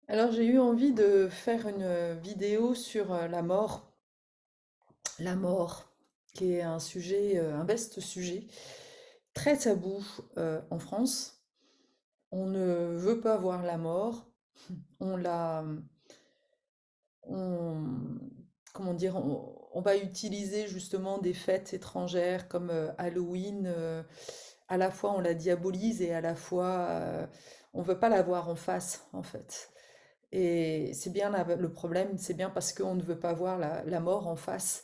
Alors j'ai eu envie de faire une vidéo sur la mort, qui est un sujet, un vaste sujet, très tabou en France. On ne veut pas voir la mort. On la, on, comment dire, on va utiliser justement des fêtes étrangères comme Halloween. À la fois on la diabolise et à la fois on veut pas la voir en face en fait. Et c'est bien le problème, c'est bien parce qu'on ne veut pas voir la mort en face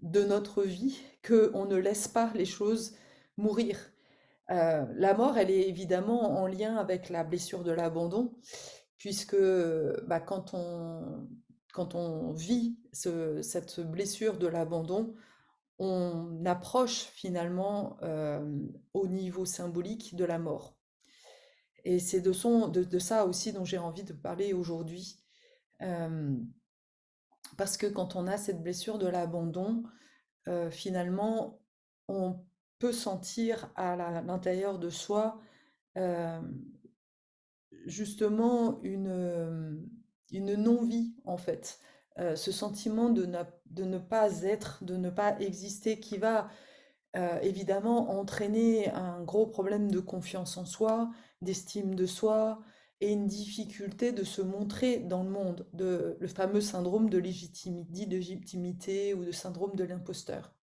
de notre vie qu'on ne laisse pas les choses mourir. La mort, elle est évidemment en lien avec la blessure de l'abandon, puisque bah, quand on vit cette blessure de l'abandon, on approche finalement au niveau symbolique de la mort. Et c'est de ça aussi dont j'ai envie de parler aujourd'hui. Euh, Parce que quand on a cette blessure de l'abandon, finalement, on peut sentir l'intérieur de soi euh, justement une non-vie, en fait. Ce sentiment de ne pas être, de ne pas exister, qui va évidemment entraîner un gros problème de confiance en soi, d'estime de soi et une difficulté de se montrer dans le monde, le fameux syndrome de légitimité ou de syndrome de l'imposteur.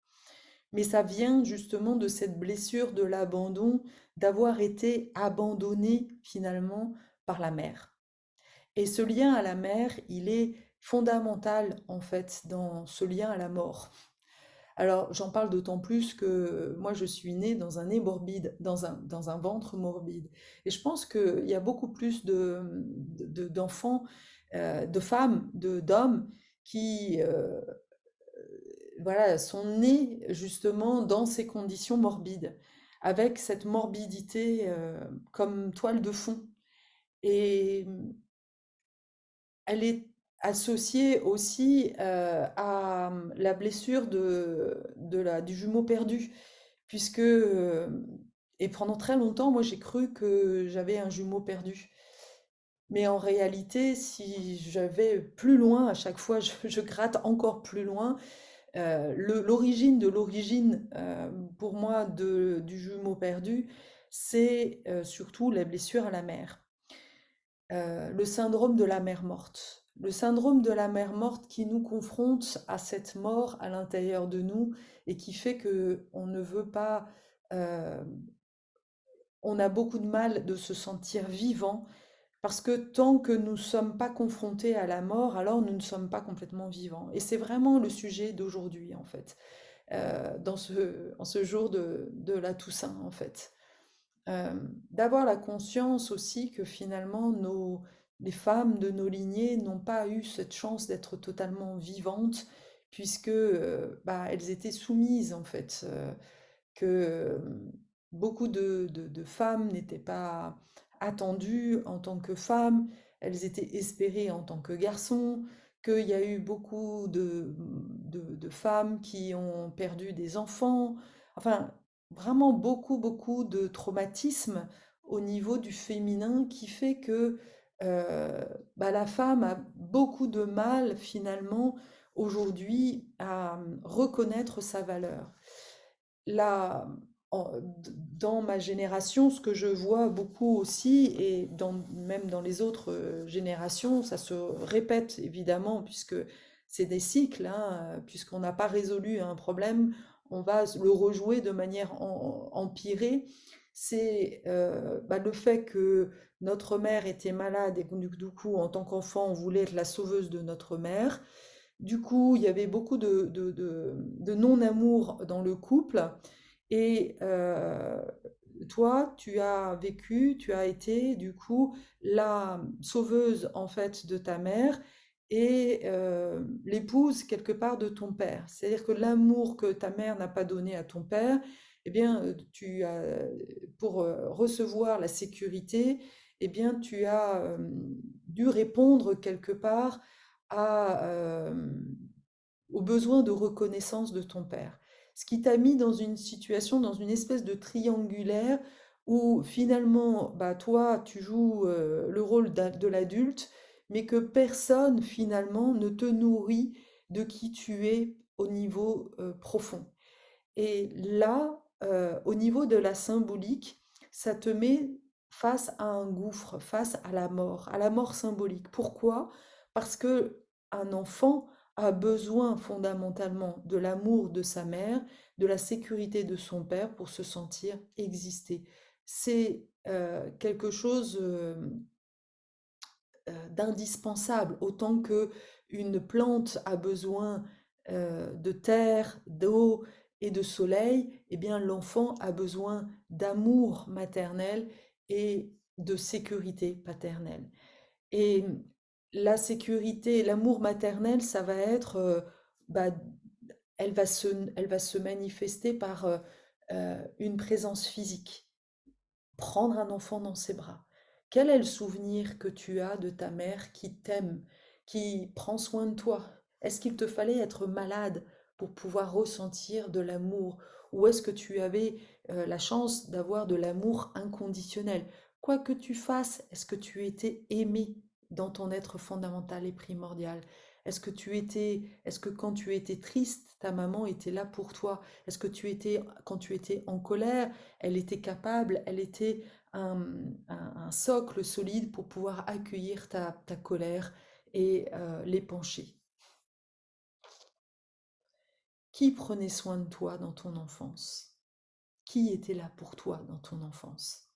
Mais ça vient justement de cette blessure de l'abandon, d'avoir été abandonné finalement par la mère. Et ce lien à la mère, il est fondamental en fait dans ce lien à la mort. Alors, j'en parle d'autant plus que moi, je suis née dans un nez morbide, dans un ventre morbide. Et je pense qu'il y a beaucoup plus d'enfants, de femmes, d'hommes qui voilà, sont nés justement dans ces conditions morbides, avec cette morbidité comme toile de fond. Et elle est associée aussi à la blessure du jumeau perdu, puisque, et pendant très longtemps, moi j'ai cru que j'avais un jumeau perdu. Mais en réalité, si je vais plus loin, à chaque fois je gratte encore plus loin, l'origine de l'origine pour moi du jumeau perdu, c'est surtout la blessure à la mère. Le syndrome de la mère morte. Le syndrome de la mère morte qui nous confronte à cette mort à l'intérieur de nous et qui fait que on ne veut pas, euh, on a beaucoup de mal de se sentir vivant parce que tant que nous ne sommes pas confrontés à la mort, alors nous ne sommes pas complètement vivants. Et c'est vraiment le sujet d'aujourd'hui en fait, en ce jour de la Toussaint en fait. Euh, D'avoir la conscience aussi que finalement les femmes de nos lignées n'ont pas eu cette chance d'être totalement vivantes puisque bah, elles étaient soumises en fait, que beaucoup de femmes n'étaient pas attendues en tant que femmes, elles étaient espérées en tant que garçons, qu'il y a eu beaucoup de femmes qui ont perdu des enfants, enfin vraiment beaucoup de traumatismes au niveau du féminin qui fait que bah, la femme a beaucoup de mal finalement aujourd'hui à reconnaître sa valeur. Là, dans ma génération, ce que je vois beaucoup aussi, et même dans les autres générations, ça se répète évidemment, puisque c'est des cycles, hein, puisqu'on n'a pas résolu un problème, on va le rejouer de manière empirée. C'est bah, le fait que notre mère était malade et que du coup, en tant qu'enfant, on voulait être la sauveuse de notre mère. Du coup, il y avait beaucoup de non-amour dans le couple. Et toi, tu as vécu, tu as été du coup la sauveuse en fait de ta mère et l'épouse quelque part de ton père. C'est-à-dire que l'amour que ta mère n'a pas donné à ton père, eh bien, pour recevoir la sécurité, eh bien, tu as dû répondre quelque part à, aux besoins de reconnaissance de ton père. Ce qui t'a mis dans une situation, dans une espèce de triangulaire où finalement, bah, toi, tu joues le rôle de l'adulte, mais que personne finalement ne te nourrit de qui tu es au niveau profond. Et là, au niveau de la symbolique, ça te met face à un gouffre, face à la mort symbolique. Pourquoi? Parce que un enfant a besoin fondamentalement de l'amour de sa mère, de la sécurité de son père pour se sentir exister. C'est quelque chose d'indispensable, autant que une plante a besoin de terre, d'eau et de soleil, eh bien l'enfant a besoin d'amour maternel et de sécurité paternelle. Et la sécurité, l'amour maternel, ça va être, bah, elle va se manifester par une présence physique. Prendre un enfant dans ses bras. Quel est le souvenir que tu as de ta mère qui t'aime, qui prend soin de toi? Est-ce qu'il te fallait être malade pour pouvoir ressentir de l'amour? Ou est-ce que tu avais la chance d'avoir de l'amour inconditionnel? Quoi que tu fasses, est-ce que tu étais aimé dans ton être fondamental et primordial? Est-ce que quand tu étais triste, ta maman était là pour toi? Est-ce que quand tu étais en colère, elle était capable, elle était un socle solide pour pouvoir accueillir ta colère et l'épancher. Qui prenait soin de toi dans ton enfance? Qui était là pour toi dans ton enfance?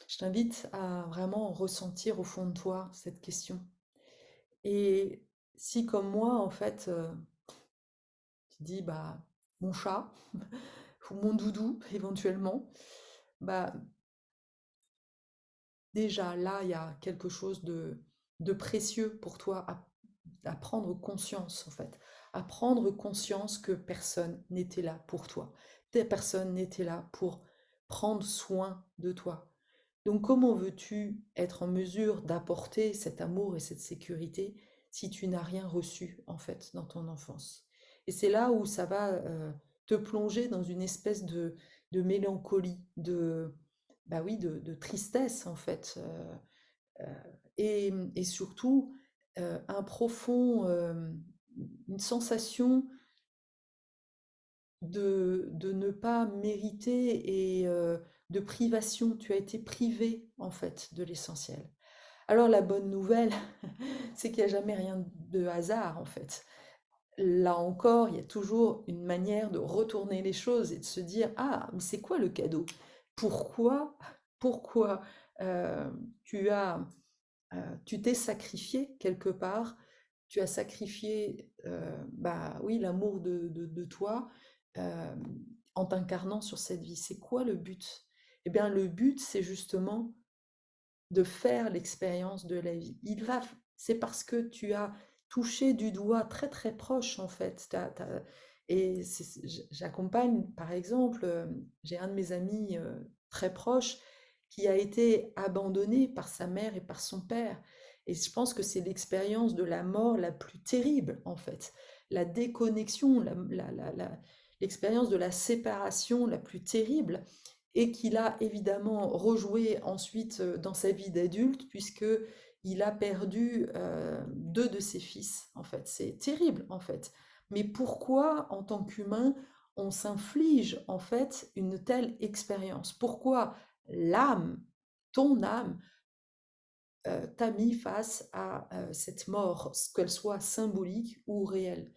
Je t'invite à vraiment ressentir au fond de toi cette question. Et si comme moi, en fait, tu dis, bah, mon chat, ou mon doudou, éventuellement, bah, déjà, là, il y a quelque chose de précieux pour toi à prendre conscience, en fait. À prendre conscience que personne n'était là pour toi. Personne n'était là pour prendre soin de toi. Donc, comment veux-tu être en mesure d'apporter cet amour et cette sécurité si tu n'as rien reçu, en fait, dans ton enfance? Et c'est là où ça va te plonger dans une espèce de mélancolie, bah oui, de tristesse en fait, et surtout un profond, une sensation de ne pas mériter et de privation. Tu as été privé en fait de l'essentiel. Alors la bonne nouvelle, c'est qu'il n'y a jamais rien de hasard en fait. Là encore, il y a toujours une manière de retourner les choses et de se dire, ah, mais c'est quoi le cadeau? Pourquoi euh, tu as, tu t'es sacrifié quelque part, tu as sacrifié, bah oui, l'amour de toi euh, en t'incarnant sur cette vie. C'est quoi le but? Eh bien, le but, c'est justement de faire l'expérience de la vie. C'est parce que tu as touché du doigt très très proche en fait. Et j'accompagne par exemple, j'ai un de mes amis très proche qui a été abandonné par sa mère et par son père. Et je pense que c'est l'expérience de la mort la plus terrible en fait. La déconnexion, l'expérience de la séparation la plus terrible et qu'il a évidemment rejoué ensuite dans sa vie d'adulte, puisque il a perdu deux de ses fils, en fait. C'est terrible, en fait. Mais pourquoi, en tant qu'humain, on s'inflige, en fait, une telle expérience? Pourquoi l'âme, ton âme, t'a mis face à cette mort, qu'elle soit symbolique ou réelle?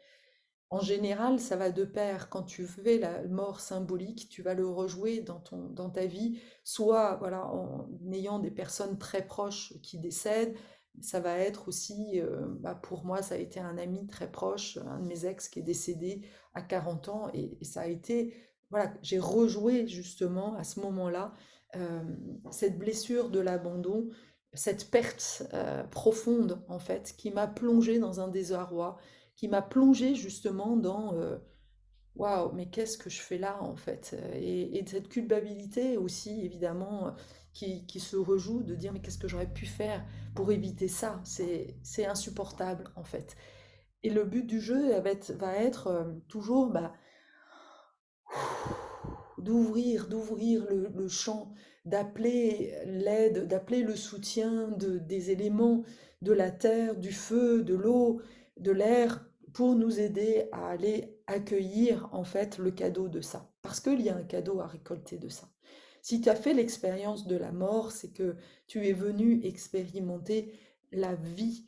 En général, ça va de pair. Quand tu fais la mort symbolique, tu vas le rejouer dans ta vie, soit voilà, en ayant des personnes très proches qui décèdent. Ça va être aussi, bah, pour moi, ça a été un ami très proche, un de mes ex qui est décédé à 40 ans. Et ça a été, voilà, j'ai rejoué justement à ce moment-là euh, cette blessure de l'abandon, cette perte profonde, en fait, qui m'a plongée dans un désarroi, qui m'a plongée justement dans waouh, mais qu'est-ce que je fais là en fait? Et cette culpabilité aussi, évidemment, qui se rejoue de dire mais qu'est-ce que j'aurais pu faire pour éviter ça? C'est insupportable en fait. Et le but du jeu va être toujours bah, d'ouvrir le champ, d'appeler l'aide, d'appeler le soutien des éléments, de la terre, du feu, de l'eau, de l'air, pour nous aider à aller accueillir en fait le cadeau de ça. Parce qu'il y a un cadeau à récolter de ça. Si tu as fait l'expérience de la mort, c'est que tu es venu expérimenter la vie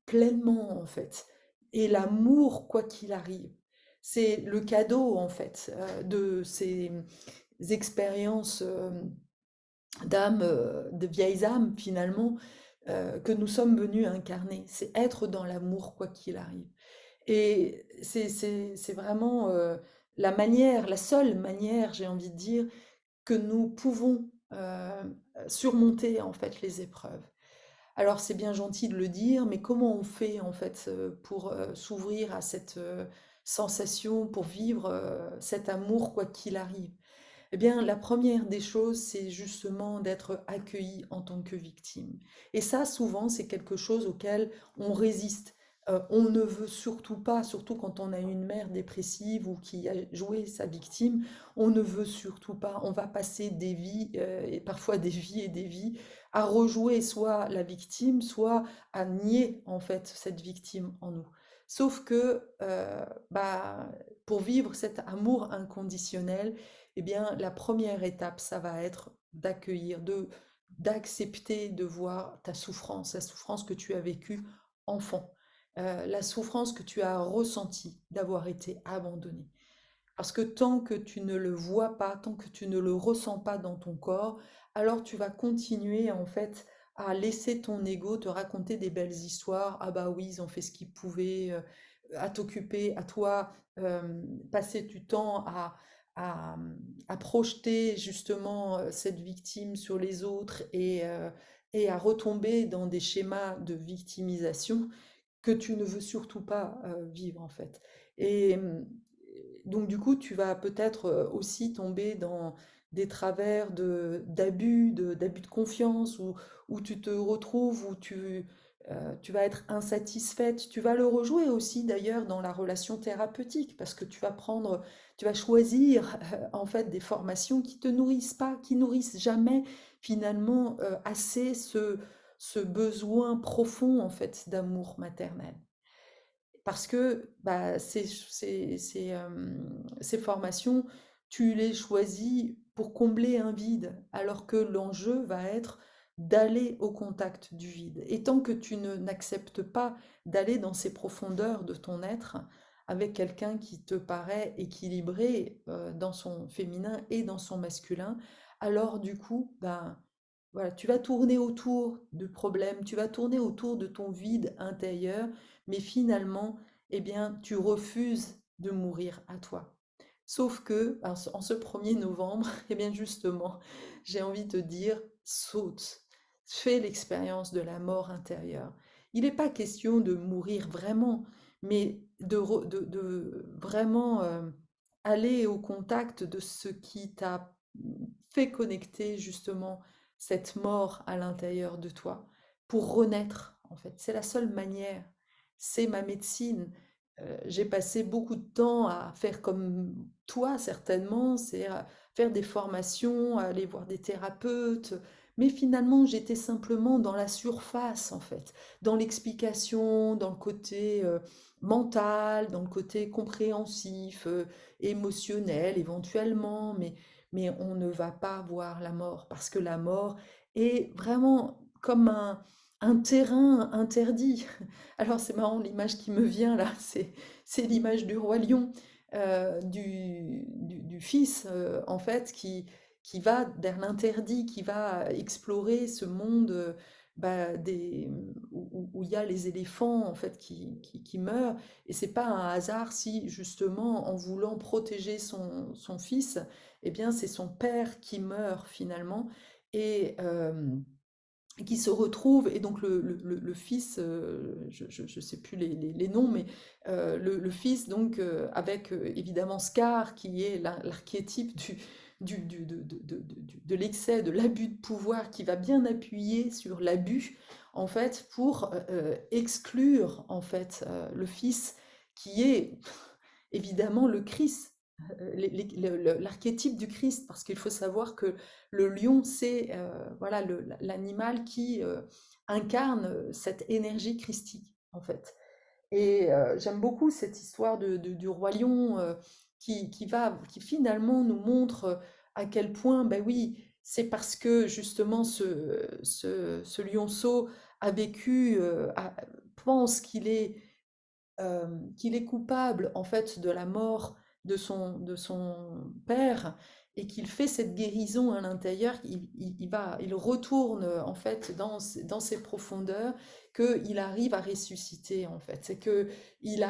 pleinement en fait, et l'amour quoi qu'il arrive. C'est le cadeau en fait de ces expériences d'âmes, de vieilles âmes finalement, que nous sommes venus incarner. C'est être dans l'amour quoi qu'il arrive. Et c'est vraiment la manière, la seule manière, j'ai envie de dire, que nous pouvons surmonter en fait les épreuves. Alors c'est bien gentil de le dire, mais comment on fait en fait pour s'ouvrir à cette sensation, pour vivre cet amour quoi qu'il arrive? Eh bien, la première des choses, c'est justement d'être accueilli en tant que victime. Et ça, souvent, c'est quelque chose auquel on résiste. On ne veut surtout pas, surtout quand on a une mère dépressive ou qui a joué sa victime, on ne veut surtout pas. On va passer des vies, et parfois des vies et des vies, à rejouer soit la victime, soit à nier en fait cette victime en nous. Sauf que bah, pour vivre cet amour inconditionnel, eh bien, la première étape, ça va être d'accueillir, d'accepter de voir ta souffrance, la souffrance que tu as vécue enfant, la souffrance que tu as ressentie d'avoir été abandonné. Parce que tant que tu ne le vois pas, tant que tu ne le ressens pas dans ton corps, alors tu vas continuer en fait à laisser ton ego te raconter des belles histoires. Ah bah oui, ils ont fait ce qu'ils pouvaient, à t'occuper, à toi, passer du temps à, à projeter justement cette victime sur les autres et à retomber dans des schémas de victimisation que tu ne veux surtout pas vivre en fait. Et donc du coup, tu vas peut-être aussi tomber dans des travers d'abus de confiance, où tu te retrouves, où tu vas être insatisfaite. Tu vas le rejouer aussi d'ailleurs dans la relation thérapeutique, parce que tu vas choisir en fait des formations qui te nourrissent pas, qui nourrissent jamais finalement assez ce besoin profond en fait d'amour maternel. Parce que bah, ces formations, tu les choisis pour combler un vide, alors que l'enjeu va être d'aller au contact du vide. Et tant que tu n'acceptes pas d'aller dans ces profondeurs de ton être avec quelqu'un qui te paraît équilibré dans son féminin et dans son masculin, alors du coup, ben, voilà, tu vas tourner autour de problèmes, tu vas tourner autour de ton vide intérieur, mais finalement, eh bien, tu refuses de mourir à toi. Sauf que, en ce 1er novembre, eh bien justement, j'ai envie de te dire, saute, fais l'expérience de la mort intérieure. Il n'est pas question de mourir vraiment, mais de vraiment aller au contact de ce qui t'a fait connecter justement cette mort à l'intérieur de toi pour renaître, en fait. C'est la seule manière. C'est ma médecine. J'ai passé beaucoup de temps à faire comme toi, certainement, c'est à faire des formations, à aller voir des thérapeutes, mais finalement, j'étais simplement dans la surface, en fait, dans l'explication, dans le côté mental, dans le côté compréhensif, émotionnel éventuellement, mais on ne va pas voir la mort, parce que la mort est vraiment comme un terrain interdit. Alors c'est marrant, l'image qui me vient là, c'est l'image du roi lion, du fils en fait qui va vers l'interdit, qui va explorer ce monde bah, où il y a les éléphants en fait qui meurent. Et c'est pas un hasard si justement en voulant protéger son fils, eh bien c'est son père qui meurt finalement. Et qui se retrouve, et donc le fils, je ne sais plus les noms, mais le fils, donc, avec évidemment Scar, qui est l'archétype de l'excès, de l'abus de pouvoir, qui va bien appuyer sur l'abus, en fait, pour exclure, en fait, le fils, qui est évidemment le Christ. l'archétype du Christ, parce qu'il faut savoir que le lion, c'est voilà, l'animal qui incarne cette énergie christique, en fait. Et j'aime beaucoup cette histoire du roi lion qui finalement nous montre à quel point, ben oui, c'est parce que justement ce lionceau a vécu, pense qu'il est coupable en fait de la mort de son père et qu'il fait cette guérison à l'intérieur, il retourne en fait dans ses profondeurs, qu'il arrive à ressusciter en fait. C'est que il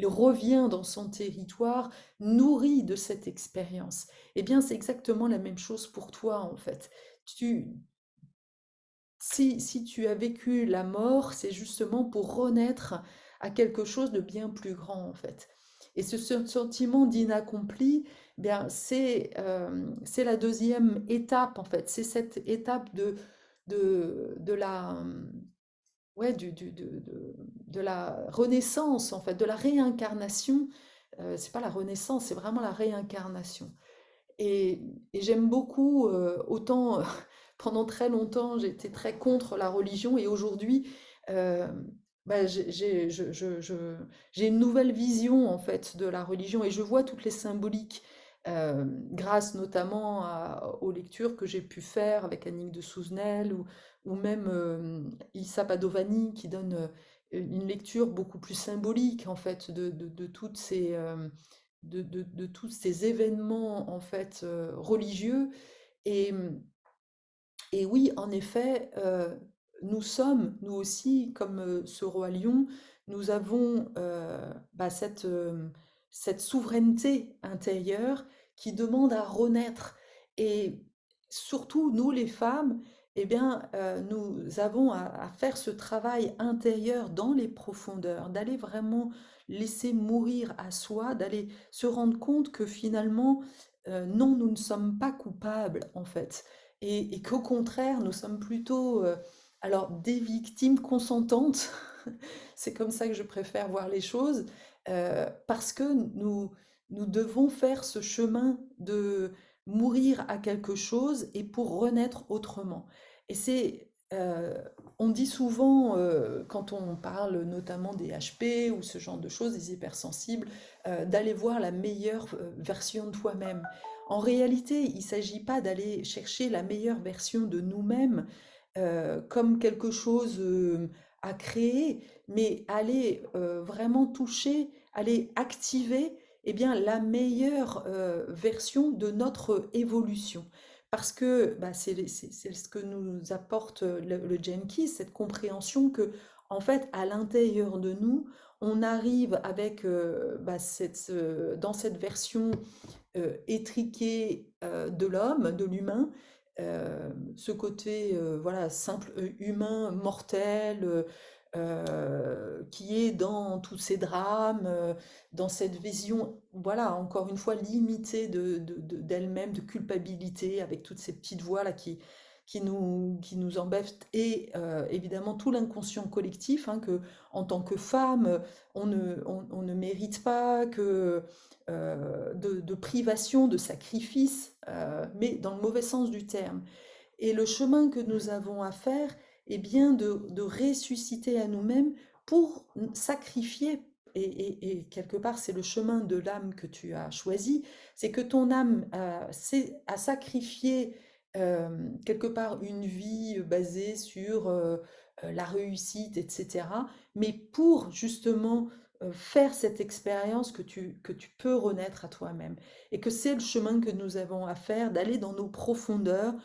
revient dans son territoire nourri de cette expérience. Eh bien, c'est exactement la même chose pour toi en fait. Tu, si tu as vécu la mort, c'est justement pour renaître à quelque chose de bien plus grand, en fait. Et ce sentiment d'inaccompli, eh bien, c'est la deuxième étape, en fait. C'est cette étape de la, ouais, de la renaissance, en fait, de la réincarnation. C'est pas la renaissance, c'est vraiment la réincarnation. Et, et j'aime beaucoup, autant pendant très longtemps j'étais très contre la religion et aujourd'hui euh, bah, j'ai une nouvelle vision en fait de la religion et je vois toutes les symboliques grâce notamment aux lectures que j'ai pu faire avec Annick de Souzenel ou même Issa Padovani qui donne une lecture beaucoup plus symbolique en fait de toutes ces de tous ces événements en fait religieux et, et oui en effet nous sommes nous aussi comme ce roi lion nous avons bah, cette souveraineté intérieure qui demande à renaître et surtout nous les femmes eh bien nous avons à faire ce travail intérieur dans les profondeurs d'aller vraiment laisser mourir à soi d'aller se rendre compte que finalement, non, nous ne sommes pas coupables en fait, et qu'au contraire, nous sommes plutôt alors des victimes consentantes, c'est comme ça que je préfère voir les choses, parce que nous devons faire ce chemin de mourir à quelque chose et pour renaître autrement. Et c'est, on dit souvent, quand on parle notamment des HP ou ce genre de choses, des hypersensibles, d'aller voir la meilleure version de toi-même. En réalité, il ne s'agit pas d'aller chercher la meilleure version de nous-mêmes comme quelque chose à créer, mais aller vraiment toucher, aller activer eh bien, la meilleure version de notre évolution. Parce que bah, c'est ce que nous apporte le Genki, cette compréhension que, en fait, à l'intérieur de nous, on arrive avec, bah, dans cette version étriquée de l'homme, de l'humain, ce côté voilà, simple humain, mortel, qui est dans tous ces drames, dans cette vision, voilà, encore une fois, limitée d'elle-même, de culpabilité, avec toutes ces petites voix là qui nous embêtent, et évidemment tout l'inconscient collectif, hein, que en tant que femme, on ne mérite pas, que de privation, de sacrifice, mais dans le mauvais sens du terme. Et le chemin que nous avons à faire est bien de ressusciter à nous-mêmes pour sacrifier, et quelque part c'est le chemin de l'âme que tu as choisi, c'est que ton âme a sacrifié quelque part une vie basée sur la réussite, etc. Mais pour justement faire cette expérience que tu peux renaître à toi-même. Et que c'est le chemin que nous avons à faire, d'aller dans nos profondeurs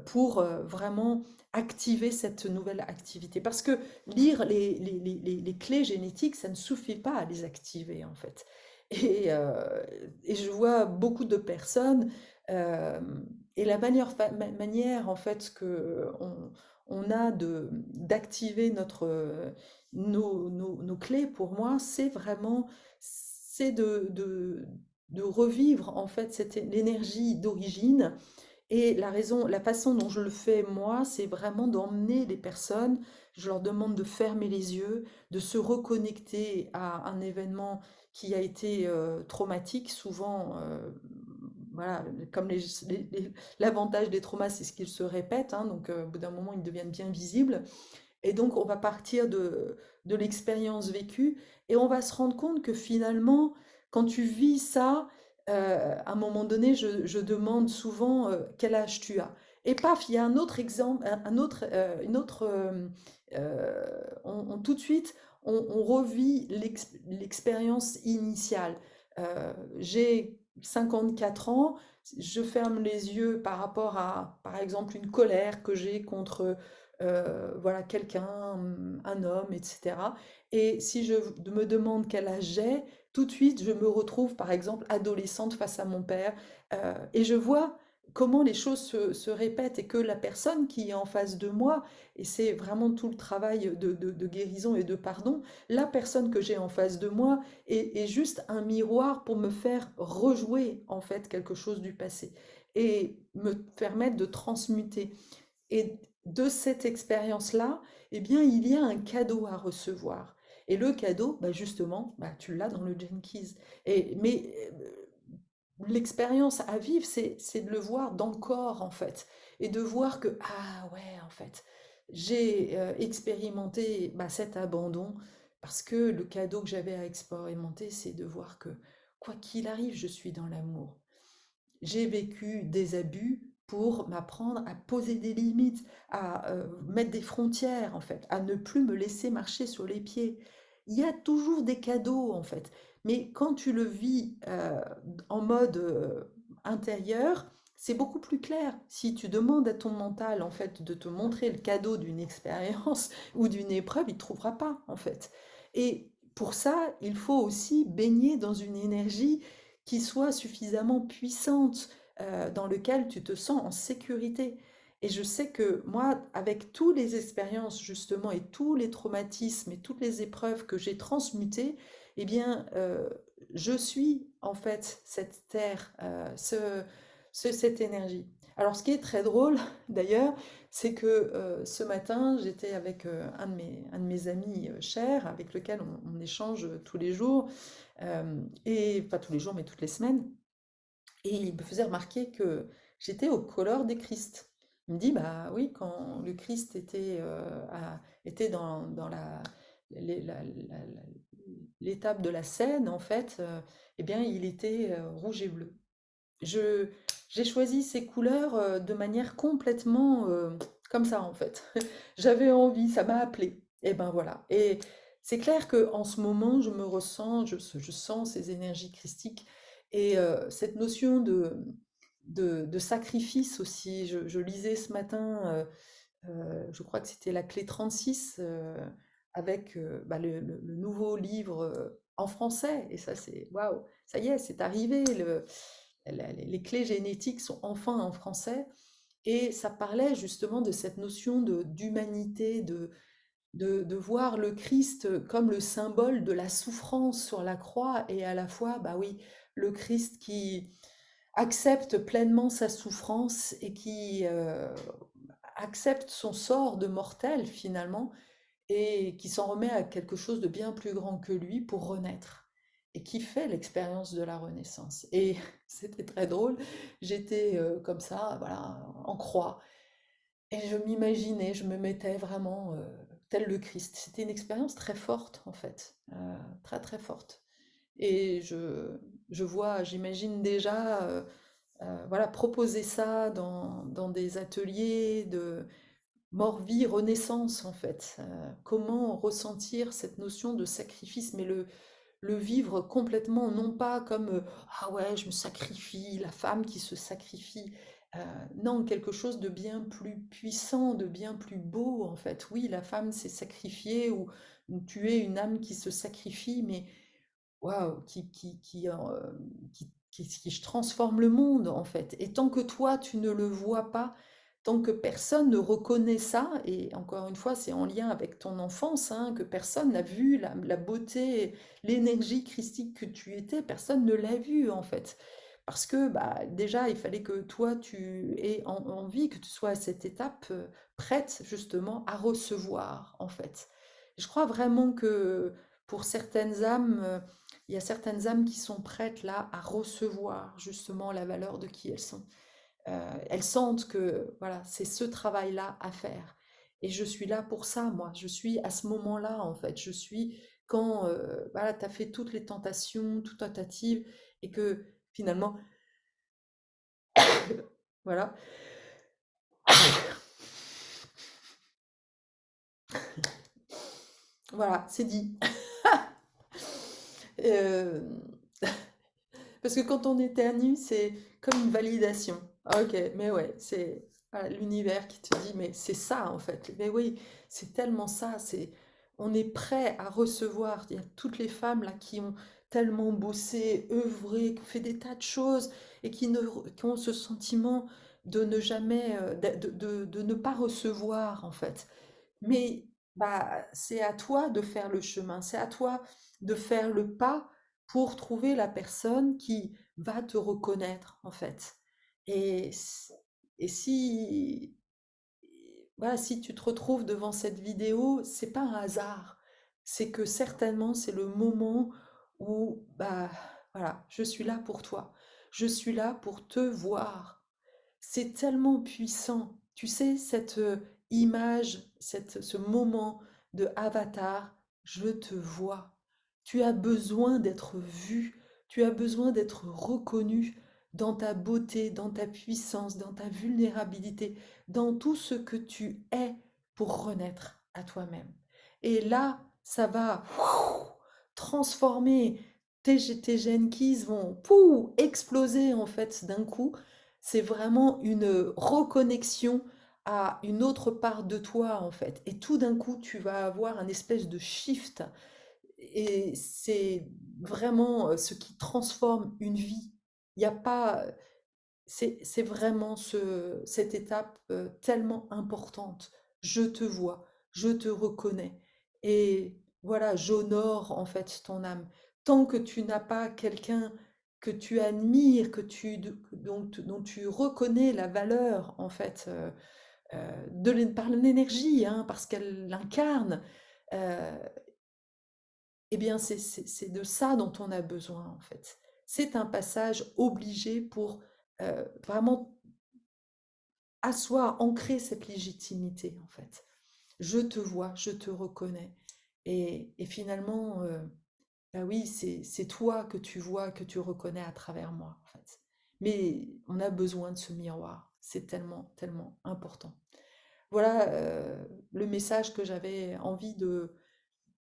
pour vraiment activer cette nouvelle activité. Parce que lire les clés génétiques, ça ne suffit pas à les activer en fait. Et je vois beaucoup de personnes euh, et la manière en fait que on a d'activer nos clés pour moi, c'est vraiment c'est de revivre en fait l'énergie d'origine Et la façon dont je le fais moi, c'est vraiment d'emmener les personnes. Je leur demande de fermer les yeux, de se reconnecter à un événement qui a été traumatique. Souvent, voilà, comme l'avantage des traumas, c'est ce qu'ils se répètent, hein, donc au bout d'un moment, ils deviennent bien visibles. Et donc, on va partir de l'expérience vécue et on va se rendre compte que finalement, quand tu vis ça, à un moment donné, je demande souvent quel âge tu as. Et paf, il y a un autre exemple, un autre, une autre, tout de suite, on revit l'expérience initiale. J'ai 54 ans, je ferme les yeux par rapport à, par exemple, une colère que j'ai contre voilà, quelqu'un, un homme, etc. Et si je me demande quel âge j'ai, tout de suite, je me retrouve, par exemple, adolescente face à mon père, et je vois comment les choses se répètent et que la personne qui est en face de moi, et c'est vraiment tout le travail de guérison et de pardon, la personne que j'ai en face de moi est juste un miroir pour me faire rejouer, en fait, quelque chose du passé et me permettre de transmuter. Et de cette expérience-là, eh bien, il y a un cadeau à recevoir. Et le cadeau, bah justement, bah, tu l'as dans le Jenkins. Mais l'expérience à vivre, c'est de le voir dans le corps, en fait. Et de voir que, ah ouais, en fait, j'ai expérimenté bah, cet abandon parce que le cadeau que j'avais à expérimenter, c'est de voir que, quoi qu'il arrive, je suis dans l'amour. J'ai vécu des abus pour m'apprendre à poser des limites, à mettre des frontières en fait, à ne plus me laisser marcher sur les pieds. Il y a toujours des cadeaux en fait, mais quand tu le vis en mode intérieur, c'est beaucoup plus clair. Si tu demandes à ton mental en fait de te montrer le cadeau d'une expérience ou d'une épreuve, il ne trouvera pas en fait. Et pour ça, il faut aussi baigner dans une énergie qui soit suffisamment puissante, dans lequel tu te sens en sécurité. Et je sais que moi, avec toutes les expériences justement et tous les traumatismes et toutes les épreuves que j'ai transmutées, eh bien, je suis en fait cette terre, cette énergie. Alors, ce qui est très drôle d'ailleurs, c'est que ce matin, j'étais avec un de mes amis chers, avec lequel on échange tous les jours, et pas tous les jours, mais toutes les semaines. Et il me faisait remarquer que j'étais au Color des Christ. Il me dit, bah oui, quand le Christ était, était dans l'étape de la scène, en fait, eh bien, il était rouge et bleu. Je, j'ai choisi ces couleurs de manière complètement comme ça, en fait. J'avais envie, ça m'a appelé. Et ben voilà. Et c'est clair que en ce moment, je me ressens, je sens ces énergies christiques et cette notion de sacrifice aussi. Je lisais ce matin, je crois que c'était la clé 36 avec bah, le nouveau livre en français. Et ça, c'est waouh, ça y est, c'est arrivé. Les clés génétiques sont enfin en français. Et ça parlait justement de cette notion d'humanité, de voir le Christ comme le symbole de la souffrance sur la croix et à la fois, bah oui, le Christ qui accepte pleinement sa souffrance et qui accepte son sort de mortel finalement et qui s'en remet à quelque chose de bien plus grand que lui pour renaître et qui fait l'expérience de la renaissance. Et c'était très drôle, j'étais comme ça, voilà, en croix, et je m'imaginais, je me mettais vraiment tel le Christ. C'était une expérience très forte en fait, très très forte. Et je vois, j'imagine déjà voilà, proposer ça dans des ateliers de mort-vie, renaissance en fait. Comment ressentir cette notion de sacrifice, mais le vivre complètement, non pas comme ah ouais, je me sacrifie, la femme qui se sacrifie. Non, quelque chose de bien plus puissant, de bien plus beau en fait. Oui, la femme s'est sacrifiée ou tuer une âme qui se sacrifie, mais waouh, qui transforme le monde en fait. Et tant que toi, tu ne le vois pas, tant que personne ne reconnaît ça, et encore une fois, c'est en lien avec ton enfance, hein, que personne n'a vu la beauté, l'énergie christique que tu étais, personne ne l'a vu en fait. Parce que bah, déjà, il fallait que toi, tu aies envie, que tu sois à cette étape prête justement à recevoir, en fait. Je crois vraiment que pour certaines âmes, il y a certaines âmes qui sont prêtes là à recevoir justement la valeur de qui elles sont. Elles sentent que voilà, c'est ce travail-là à faire. Et je suis là pour ça, moi. Je suis à ce moment-là, en fait. Je suis quand voilà, tu as fait toutes les tentations, toutes tentatives, et que finalement, voilà, voilà, c'est dit. Euh, Parce que quand on éternue, c'est comme une validation. Ah, ok, mais ouais, c'est voilà, l'univers qui te dit, mais c'est ça en fait. Mais oui, c'est tellement ça. On est prêt à recevoir. Il y a toutes les femmes là qui ont tellement bossé, œuvré, qui ont fait des tas de choses et qui ont ce sentiment de ne jamais, de ne pas recevoir en fait. Mais bah, c'est à toi de faire le chemin, c'est à toi de faire le pas pour trouver la personne qui va te reconnaître, en fait. Et, et si, voilà, si tu te retrouves devant cette vidéo, c'est pas un hasard. C'est que certainement c'est le moment où, bah, voilà, je suis là pour toi. Je suis là pour te voir. C'est tellement puissant. Tu sais, cette image, ce moment de avatar, je te vois. Tu as besoin d'être vu, tu as besoin d'être reconnu dans ta beauté, dans ta puissance, dans ta vulnérabilité, dans tout ce que tu es pour renaître à toi-même. Et là, ça va transformer tes gènes qui vont exploser en fait d'un coup. C'est vraiment une reconnexion à une autre part de toi en fait. Et tout d'un coup, tu vas avoir un espèce de shift. Et c'est vraiment ce qui transforme une vie. Il n'y a pas, c'est vraiment cette étape tellement importante. Je te vois, je te reconnais. Et voilà, j'honore en fait ton âme. Tant que tu n'as pas quelqu'un que tu admires, dont tu reconnais la valeur en fait par l'énergie, hein, parce qu'elle l'incarne, euh, eh bien c'est de ça dont on a besoin en fait. C'est un passage obligé pour vraiment asseoir, ancrer cette légitimité, en fait. Je te vois, je te reconnais. Et finalement, bah oui, c'est toi que tu vois, que tu reconnais à travers moi, en fait. Mais on a besoin de ce miroir. C'est tellement, tellement important. Voilà le message que j'avais envie de,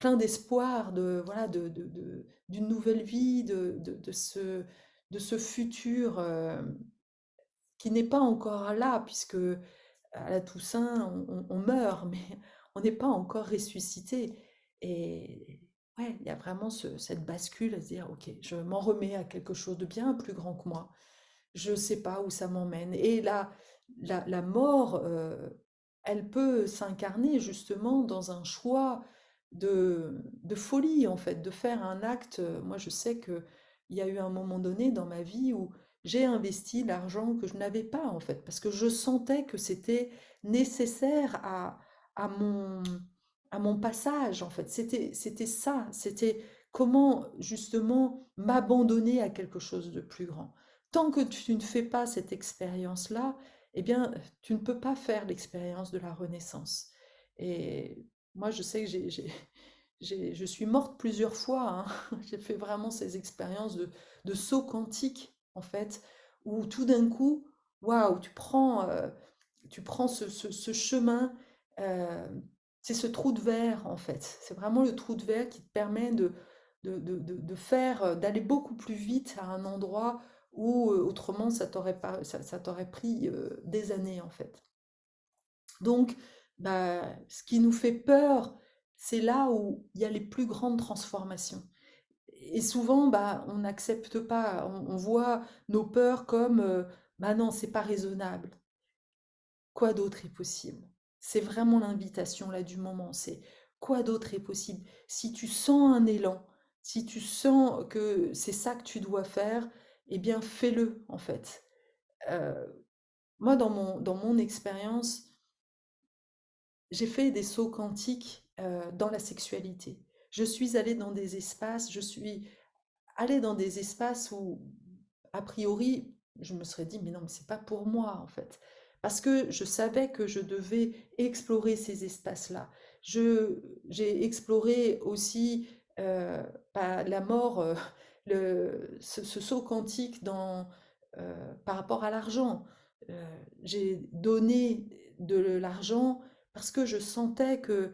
plein d'espoir, voilà, d'une nouvelle vie, de ce futur qui n'est pas encore là, puisque à la Toussaint, on meurt, mais on n'est pas encore ressuscité. Et ouais, il y a vraiment cette bascule à se dire, ok, je m'en remets à quelque chose de bien plus grand que moi. Je ne sais pas où ça m'emmène. Et la mort, elle peut s'incarner justement dans un choix de folie, en fait, de faire un acte. Moi, je sais qu'il y a eu un moment donné dans ma vie où j'ai investi l'argent que je n'avais pas, en fait, parce que je sentais que c'était nécessaire à mon, à mon passage, en fait. C'était ça, c'était comment justement m'abandonner à quelque chose de plus grand. Tant que tu ne fais pas cette expérience-là, eh bien, tu ne peux pas faire l'expérience de la renaissance. Et moi, je sais que je suis morte plusieurs fois, hein. J'ai fait vraiment ces expériences de saut quantique, en fait, où tout d'un coup, waouh, tu prends ce chemin, euh, c'est ce trou de verre, en fait. C'est vraiment le trou de verre qui te permet de faire, d'aller beaucoup plus vite à un endroit où autrement ça t'aurait pas, ça t'aurait pris des années, en fait. Donc, bah, ce qui nous fait peur, c'est là où il y a les plus grandes transformations. Et souvent, bah, on n'accepte pas, on voit nos peurs comme, bah non, c'est pas raisonnable. Quoi d'autre est possible? C'est vraiment l'invitation là du moment, c'est quoi d'autre est possible? Si tu sens un élan, si tu sens que c'est ça que tu dois faire, eh bien fais-le en fait. Euh, Moi, dans mon expérience, j'ai fait des sauts quantiques dans la sexualité. Je suis allée dans des espaces, je suis allée dans des espaces où, a priori, je me serais dit, mais non, mais c'est pas pour moi, en fait. Parce que je savais que je devais explorer ces espaces-là. J'ai exploré aussi la mort, ce saut quantique par rapport à l'argent. J'ai donné de l'argent parce que je sentais que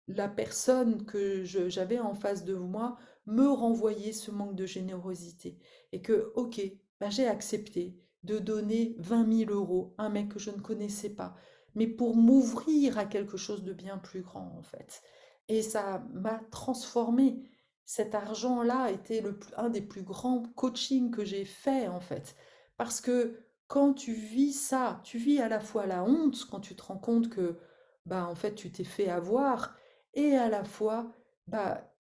la personne que j'avais en face de moi me renvoyait ce manque de générosité. Et que, ok, bah, j'ai accepté de donner 20 000 € à un mec que je ne connaissais pas, mais pour m'ouvrir à quelque chose de bien plus grand, en fait. Et ça m'a transformée. Cet argent-là était un des plus grands coachings que j'ai fait, en fait. Parce que quand tu vis ça, tu vis à la fois la honte, quand tu te rends compte que, bah, en fait, tu t'es fait avoir, et à la fois, bah,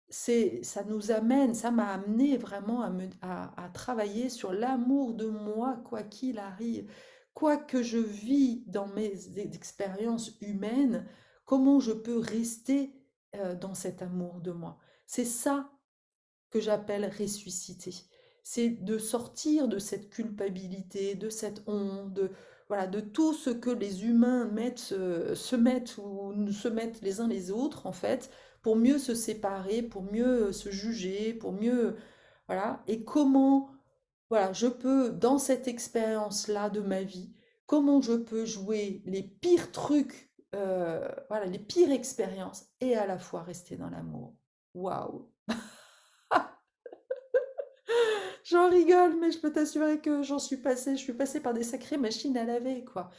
ça nous amène, ça m'a amené vraiment à travailler sur l'amour de moi, quoi qu'il arrive, quoi que je vis dans mes expériences humaines, comment je peux rester dans cet amour de moi. C'est ça que j'appelle ressusciter. C'est de sortir de cette culpabilité, de cette honte, voilà, de tout ce que les humains se mettent ou se mettent les uns les autres, en fait, pour mieux se séparer, pour mieux se juger, pour mieux... Voilà. Et comment, voilà, je peux, dans cette expérience-là de ma vie, comment je peux jouer les pires trucs, voilà, les pires expériences, et à la fois rester dans l'amour. Waouh! J'en rigole, mais je peux t'assurer que je suis passée par des sacrées machines à laver, quoi.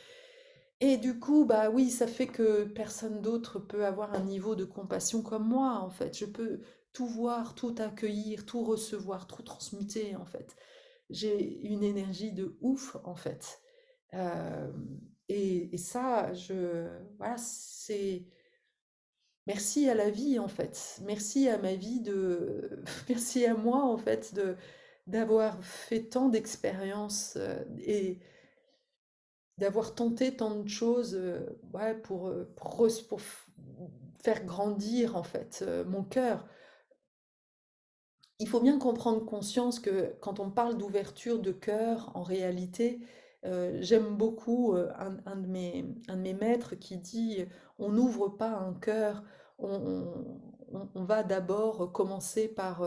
Et du coup, bah oui, ça fait que personne d'autre peut avoir un niveau de compassion comme moi, en fait. Je peux tout voir, tout accueillir, tout recevoir, tout transmuter, en fait. J'ai une énergie de ouf, en fait. Euh, et ça, voilà, c'est, merci à la vie, en fait. Merci à ma vie merci à moi, en fait, d'avoir fait tant d'expériences et d'avoir tenté tant de choses ouais, faire grandir, en fait, mon cœur. Il faut bien comprendre conscience que quand on parle d'ouverture de cœur, en réalité, j'aime beaucoup un de mes maîtres qui dit on n'ouvre pas un cœur, on va d'abord commencer par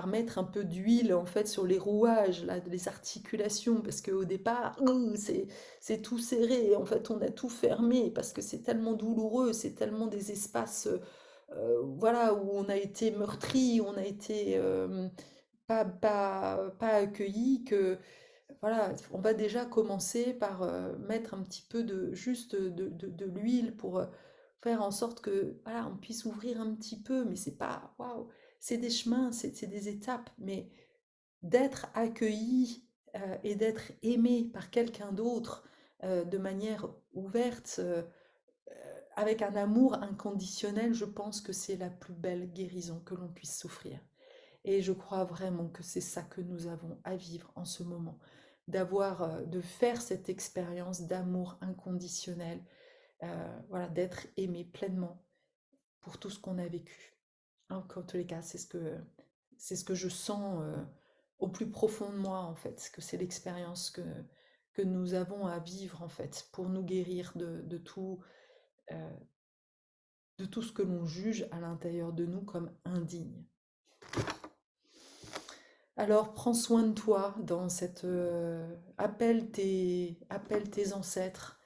mettre un peu d'huile en fait sur les rouages, là, les articulations, parce qu'au départ, c'est tout serré, en fait on a tout fermé, parce que c'est tellement douloureux, c'est tellement des espaces voilà, où on a été meurtri, où on a été pas accueilli, que voilà, on va déjà commencer par mettre un petit peu juste de l'huile pour faire en sorte que voilà, on puisse ouvrir un petit peu, mais c'est pas waouh, c'est des chemins, c'est des étapes, mais d'être accueilli et d'être aimé par quelqu'un d'autre de manière ouverte. Avec un amour inconditionnel, je pense que c'est la plus belle guérison que l'on puisse souffrir. Et je crois vraiment que c'est ça que nous avons à vivre en ce moment, de faire cette expérience d'amour inconditionnel, voilà, d'être aimé pleinement pour tout ce qu'on a vécu. En tous les cas, c'est ce que je sens au plus profond de moi, en fait, que c'est l'expérience que nous avons à vivre, en fait, pour nous guérir euh, de tout ce que l'on juge à l'intérieur de nous comme indigne. Alors prends soin de toi dans cette... appelle tes ancêtres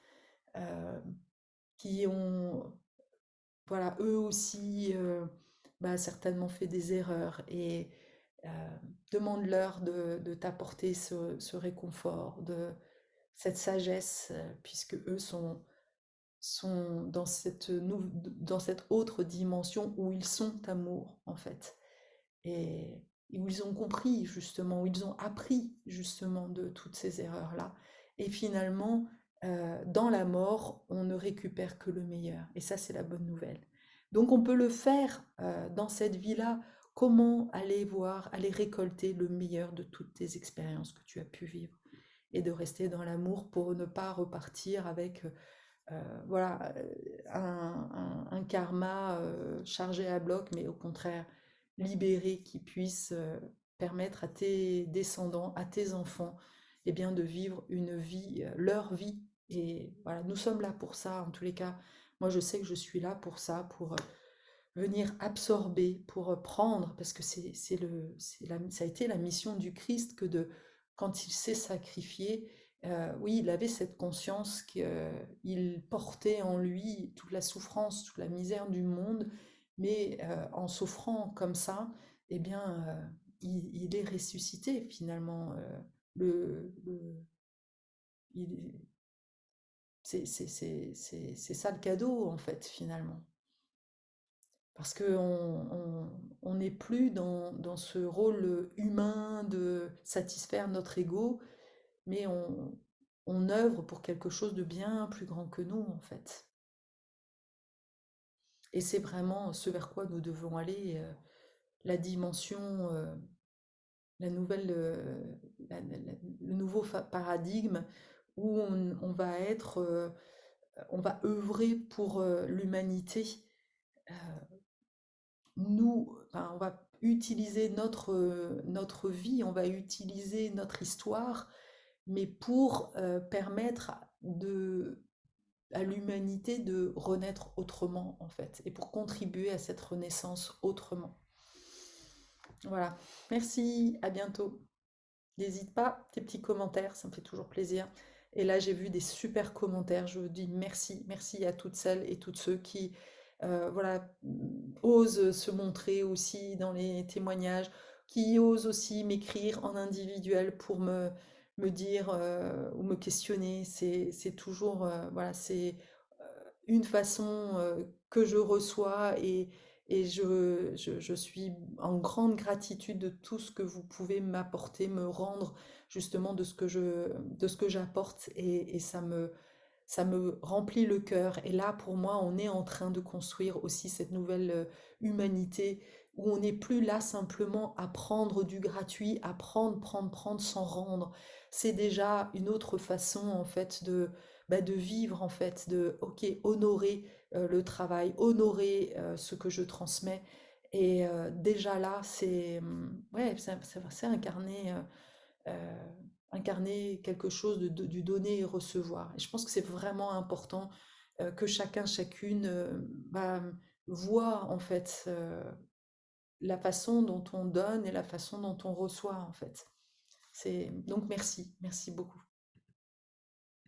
euh, qui ont, voilà, eux aussi, bah, certainement fait des erreurs et euh, demande-leur de t'apporter ce réconfort, cette sagesse, puisque eux sont dans cette autre dimension où ils sont amour, en fait. Et où ils ont compris, justement, où ils ont appris, justement, de toutes ces erreurs-là. Et finalement, dans la mort, on ne récupère que le meilleur. Et ça, c'est la bonne nouvelle. Donc, on peut le faire dans cette vie-là comment aller voir, aller récolter le meilleur de toutes tes expériences que tu as pu vivre et de rester dans l'amour pour ne pas repartir avec voilà, un karma chargé à bloc, mais au contraire libéré qui puisse permettre à tes descendants, à tes enfants, eh bien, de vivre une vie, leur vie. Et voilà, nous sommes là pour ça, en tous les cas. Moi, je sais que je suis là pour ça, pour venir absorber, pour prendre, parce que ça a été la mission du Christ que quand il s'est sacrifié, oui, il avait cette conscience qu'il portait en lui toute la souffrance, toute la misère du monde, mais en souffrant comme ça, eh bien, il est ressuscité finalement. Le, il- c'est ça le cadeau en fait finalement. Parce qu'on n'est plus dans ce rôle humain de satisfaire notre ego, mais on œuvre pour quelque chose de bien plus grand que nous, en fait. Et c'est vraiment ce vers quoi nous devons aller, la dimension, la nouvelle, le nouveau paradigme où on va être, on va œuvrer pour l'humanité. euh, Enfin, on va utiliser notre vie, on va utiliser notre histoire, mais pour permettre à l'humanité de renaître autrement, en fait, et pour contribuer à cette renaissance autrement. Voilà. Merci, à bientôt. N'hésite pas, tes petits commentaires, ça me fait toujours plaisir. Et là, j'ai vu des super commentaires. Je vous dis merci, merci à toutes celles et tous ceux qui voilà, osent se montrer aussi dans les témoignages, qui osent aussi m'écrire en individuel pour me dire ou me questionner. C'est toujours, voilà, c'est une façon que je reçois et je suis en grande gratitude de tout ce que vous pouvez m'apporter, me rendre justement de ce que j'apporte et ça me remplit le cœur. Et là, pour moi, on est en train de construire aussi cette nouvelle humanité où on n'est plus là simplement à prendre du gratuit, à prendre, prendre, prendre sans rendre. C'est déjà une autre façon en fait de vivre en fait, de ok, honorer le travail, honorer ce que je transmets. Et déjà là, ouais, c'est euh, incarner quelque chose du donner et recevoir. Et je pense que c'est vraiment important que chacun, chacune bah, voit en fait la façon dont on donne et la façon dont on reçoit en fait. Donc merci, merci beaucoup.